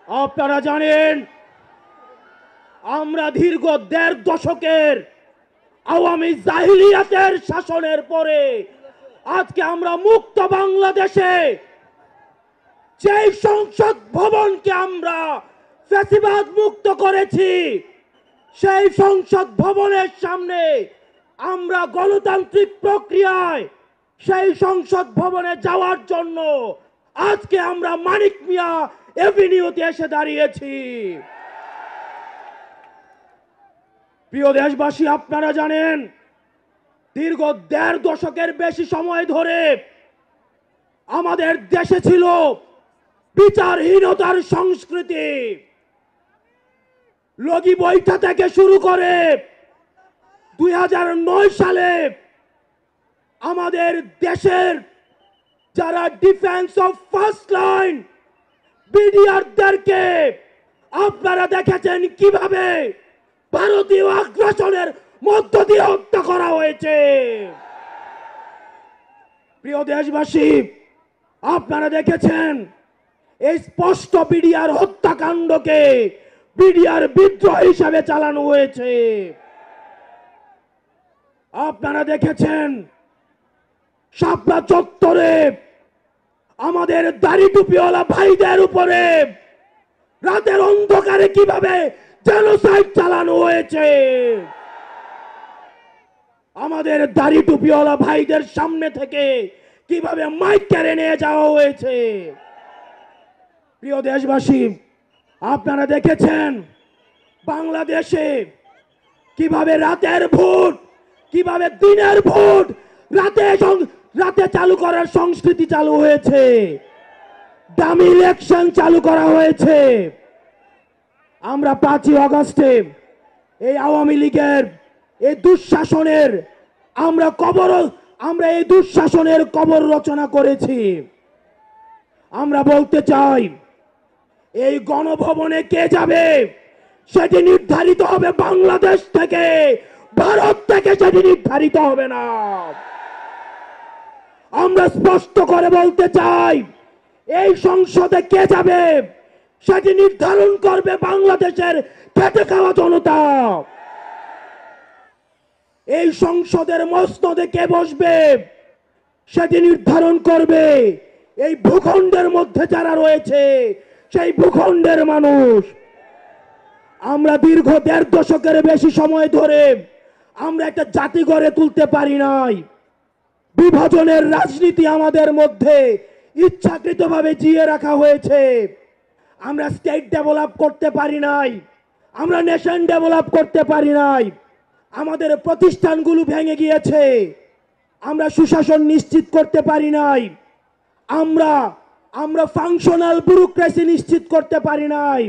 আপনারা জানেন আমরা দীর্ঘ ১.৫ দশকের আওয়ামী জাহিলিয়াতের শাসনের পরে আজকে আমরা মুক্ত বাংলাদেশে যেই সংসদ ভবনকে আমরা ফ্যাসিবাদ মুক্ত করেছি, সেই সংসদ ভবনের সামনে আমরা গণতান্ত্রিক প্রক্রিয়ায় সেই সংসদ ভবনে যাওয়ার জন্য আজকে আমরা মানিক মিয়া এভিনিউতে এসে দাঁড়িয়েছি। প্রিয় দেশবাসী, আপনারা জানেন দীর্ঘ ১.৫ দশকের বেশি সময় ধরে আমাদের দেশে ছিল বিচারহীনতার সংস্কৃতি। লগি বৈঠা থেকে শুরু করে ২০০৯ সালে আমাদের দেশের যারা ডিফেন্স অফ ফার্স্ট লাইন বিডিআরদেরকে আপনারা দেখেছেন কিভাবে ভারতীয় আগ্রাসনের মধ্য দিয়ে হত্যা করা হয়েছে। প্রিয় দেশবাসী, আপনারা দেখেছেন এই স্পষ্ট বিডিআর হত্যাকাণ্ডকে বিডিআর বিদ্রোহ হিসাবে চালানো হয়েছে। আপনারা দেখেছেন শাপলা চত্বরে আমাদের দাড়ি টুপিওয়ালা ভাইদের উপরে রাতের অন্ধকারে কিভাবে জেনোসাইড চালানো হয়েছে। আমাদের দাড়ি টুপিওয়ালা ভাইদের সামনে থেকে কিভাবে মাইক কেড়ে নিয়ে যাওয়া হয়েছে। প্রিয় দেশবাসী, আপনারা দেখেছেন বাংলাদেশে কিভাবে রাতের ভোট, কিভাবে দিনের ভোট রাতে চালু করার সংস্কৃতি চালু হয়েছে, ডামি ইলেকশন চালু করা হয়েছে। আমরা ৫ই আগস্টে এই আওয়ামী লীগের এই দুঃশাসনের আমরা এই দুঃশাসনের কবর রচনা করেছি। আমরা বলতে চাই এই গণভবনে কে যাবে সেটি নির্ধারিত হবে বাংলাদেশ থেকে, ভারত থেকে সেটি নির্ধারিত হবে না। আমরা স্পষ্ট করে বলতে চাই এই সংসদে কে যাবে সেটি নির্ধারণ করবে বাংলাদেশের খেটে খাওয়া জনতা। এই সংসদের মসনদে কে বসবে সেটি নির্ধারণ করবে এই ভূখণ্ডের মধ্যে যারা রয়েছে সেই ভূখণ্ডের মানুষ। আমরা দীর্ঘ ১.৫ দশকের বেশি সময় ধরে আমরা একটা জাতি গড়ে তুলতে পারি নাই। বিভাজনের রাজনীতি আমাদের মধ্যে ইচ্ছাকৃতভাবে জিয়ে রাখা হয়েছে। আমরা স্টেট ডেভেলপ করতে পারি নাই, আমরা নেশন ডেভেলপ করতে পারি নাই। আমাদের প্রতিষ্ঠানগুলো ভেঙে গিয়েছে, আমরা সুশাসন নিশ্চিত করতে পারি নাই। আমরা ফাংশনাল ব্যুরোক্রেসি নিশ্চিত করতে পারি নাই।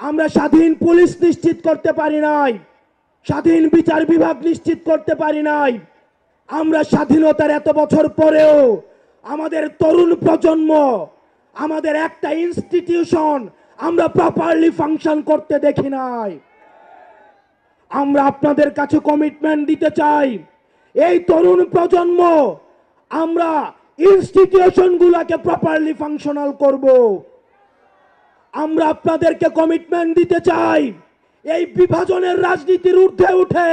আমরা স্বাধীন পুলিশ নিশ্চিত করতে পারি নাই, স্বাধীন বিচার বিভাগ নিশ্চিত করতে পারি নাই। আমরা স্বাধীনতার এত বছর পরেও আমাদের তরুণ প্রজন্ম, আমাদের একটা ইনস্টিটিউশন আমরা প্রপারলি ফাংশন করতে দেখি নাই। আমরা আপনাদের কাছে কমিটমেন্ট দিতে চাই, এই তরুণ প্রজন্ম আমরা ইনস্টিটিউশনগুলোকে প্রপারলি ফাংশনাল করব। আমরা আপনাদেরকে কমিটমেন্ট দিতে চাই, এই বিভাজনের রাজনীতির ঊর্ধ্বে উঠে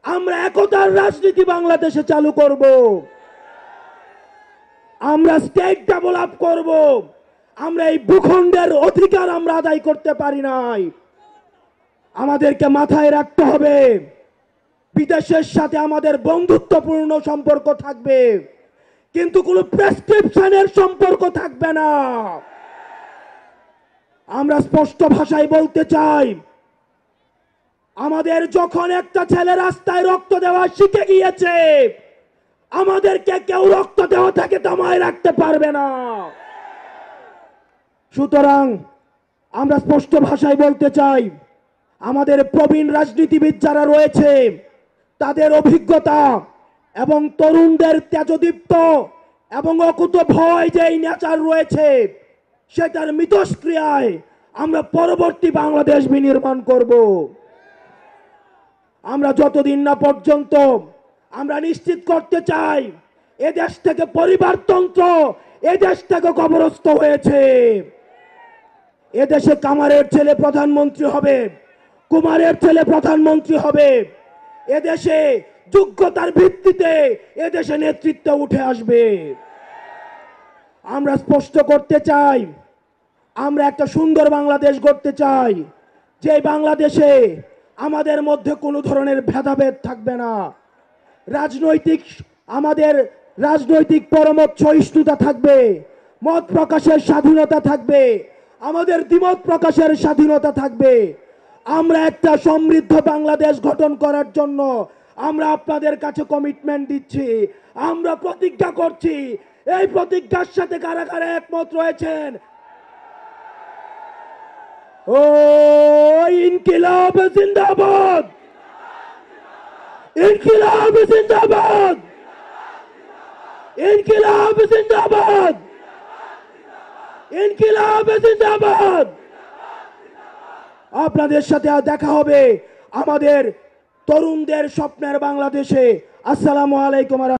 আমরা একতার রাজনীতি বাংলাদেশে চালু করব। আমরা স্টেট ডেভেলপ করব। আমরা এই ভূখণ্ডের অধিকার আমরা আদায় করতে পারি নাই। আমাদেরকে মাথায় রাখতে হবে বিদেশের সাথে আমাদের বন্ধুত্বপূর্ণ সম্পর্ক থাকবে, কিন্তু কোনো প্রেসক্রিপশনের সম্পর্ক থাকবে না। আমরা স্পষ্ট ভাষায় বলতে চাই, আমাদের যখন একটা ছেলে রাস্তায় রক্ত দেওয়া শিখে গিয়েছে, আমাদেরকে কেউ রক্ত দেওয়া থেকে দমায় রাখতে পারবে না। সুতরাং আমরা স্পষ্ট ভাষায় বলতে চাই, আমাদের প্রবীণ রাজনীতিবিদ যারা রয়েছে তাদের অভিজ্ঞতা এবং তরুণদের তেজদীপ্ত এবং অকুত ভয় যে নেচার রয়েছে সেটার মিথস্ক্রিয়ায় আমরা পরবর্তী বাংলাদেশ বিনির্মাণ করব। আমরা যতদিন না পর্যন্ত আমরা নিশ্চিত করতে চাই এ দেশ থেকে পরিবারতন্ত্র এ দেশ থেকে কবরস্থ হয়েছে, এদেশে কামারের ছেলে প্রধানমন্ত্রী হবে, কুমারের ছেলে প্রধানমন্ত্রী হবে। এদেশে যোগ্যতার ভিত্তিতে এদেশে নেতৃত্ব উঠে আসবে। আমরা স্পষ্ট করতে চাই, আমরা একটা সুন্দর বাংলাদেশ গড়তে চাই, যে বাংলাদেশে আমাদের মধ্যে কোনো ধরনের ভেদাভেদ থাকবে না। আমাদের রাজনৈতিক পরমত সহিষ্ণুতা থাকবে, মত প্রকাশের স্বাধীনতা থাকবে, আমাদের দ্বিমত প্রকাশের স্বাধীনতা থাকবে। আমরা একটা সমৃদ্ধ বাংলাদেশ গঠন করার জন্য আমরা আপনাদের কাছে কমিটমেন্ট দিচ্ছি, আমরা প্রতিজ্ঞা করছি। এই প্রতিজ্ঞার সাথে কারা কারা একমত রয়েছেন? ও ইনকিলাব জিন্দাবাদ, ইনকিলাব জিন্দাবাদ, ইনকিলাব জিন্দাবাদ, ইনকিলাব জিন্দাবাদ। আপনাদের সাথে দেখা হবে আমাদের তরুণদের স্বপ্নের বাংলাদেশে। আসসালামু আলাইকুম।